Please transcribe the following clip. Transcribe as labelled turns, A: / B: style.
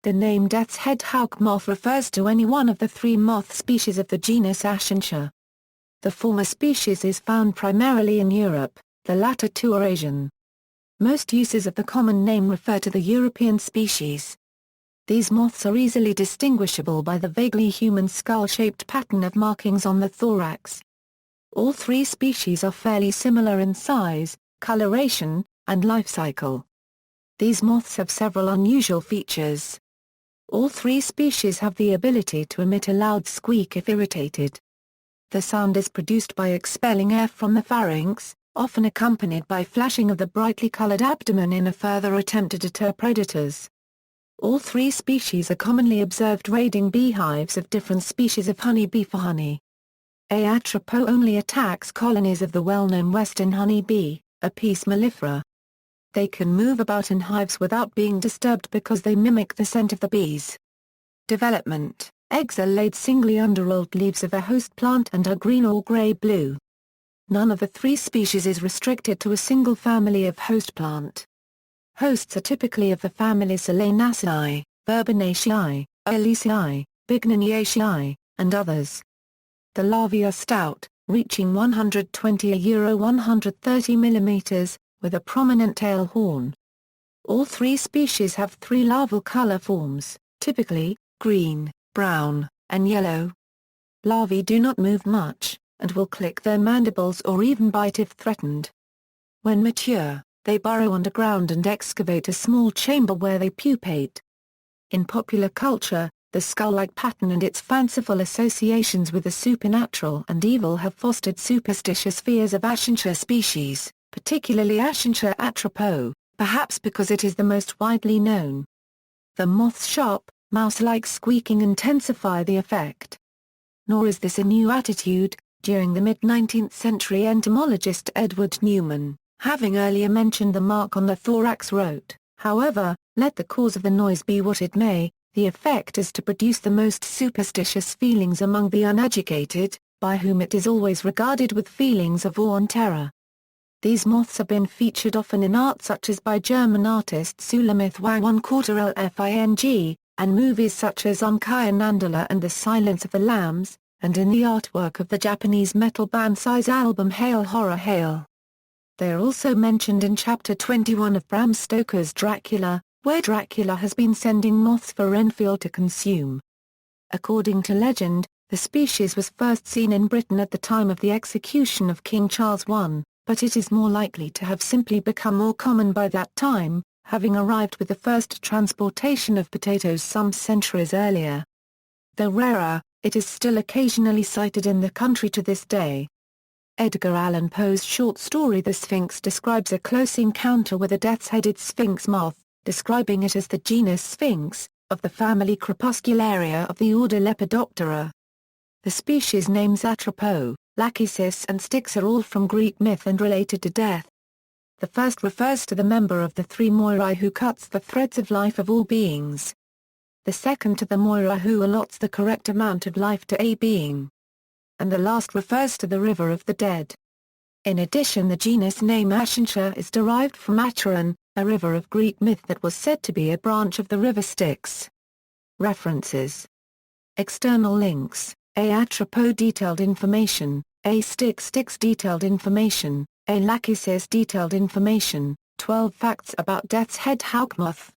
A: The name death's head hawkmoth refers to any one of the three moth species of the genus Acherontia. The former species is found primarily in Europe, the latter to Eurasian. Most uses of the common name refer to the European species. These moths are easily distinguishable by the vaguely human skull-shaped pattern of markings on the thorax. All three species are fairly similar in size, coloration, and life cycle. These moths have several unusual features. All three species have the ability to emit a loud squeak if irritated. The sound is produced by expelling air from the pharynx, often accompanied by flashing of the brightly colored abdomen in a further attempt to deter predators. All three species are commonly observed raiding beehives of different species of honeybee for honey. Atropos only attacks colonies of the well-known western honeybee, Apis mellifera. They can move about in hives without being disturbed because they mimic the scent of the bees. Development: eggs are laid singly under old leaves of a host plant and are green or gray-blue. None of the three species is restricted to a single family of host plant. Hosts are typically of the families Solanaceae, Verbenaceae, Oeliaceae, Bignoniaceae, and others. The larvae are stout, reaching 120–130 mm, with a prominent tail horn. All three species have three larval color forms, typically, green, brown, and yellow. Larvae do not move much, and will click their mandibles or even bite if threatened. When mature, they burrow underground and excavate a small chamber where they pupate. In popular culture, the skull-like pattern and its fanciful associations with the supernatural and evil have fostered superstitious fears of Acherontia species, particularly Acherontia atropos, perhaps because it is the most widely known. The moth's sharp, mouse-like squeaking intensify the effect. Nor is this a new attitude. During the mid-19th century, entomologist Edward Newman, having earlier mentioned the mark on the thorax, wrote, "However, let the cause of the noise be what it may, the effect is to produce the most superstitious feelings among the uneducated, by whom it is always regarded with feelings of awe and terror." These moths have been featured often in art such as by German artist Sulamith Wang, and movies such as Kaya Nandala and The Silence of the Lambs, and in the artwork of the Japanese metal band Size album Hail Horror Hail. They are also mentioned in Chapter 21 of Bram Stoker's Dracula, where Dracula has been sending moths for Renfield to consume. According to legend, the species was first seen in Britain at the time of the execution of King Charles I, but it is more likely to have simply become more common by that time, having arrived with the first transportation of potatoes some centuries earlier. Though rarer, it is still occasionally sighted in the country to this day. Edgar Allan Poe's short story The Sphinx describes a close encounter with a death's-headed sphinx moth, describing it as the genus Sphinx, of the family Crepuscularia of the order Lepidoptera. The species names Atropos, Lachesis and Styx are all from Greek myth and related to death. The first refers to the member of the three Moirai who cuts the threads of life of all beings. The second to the Moira who allots the correct amount of life to a being. And the last refers to the river of the dead. In addition, the genus name Acherontia is derived from Acheron, a river of Greek myth that was said to be a branch of the river Styx. References. External links: Atropos detailed information, Styx detailed information, Lachesis detailed information, 12 facts about death's head hawkmoth.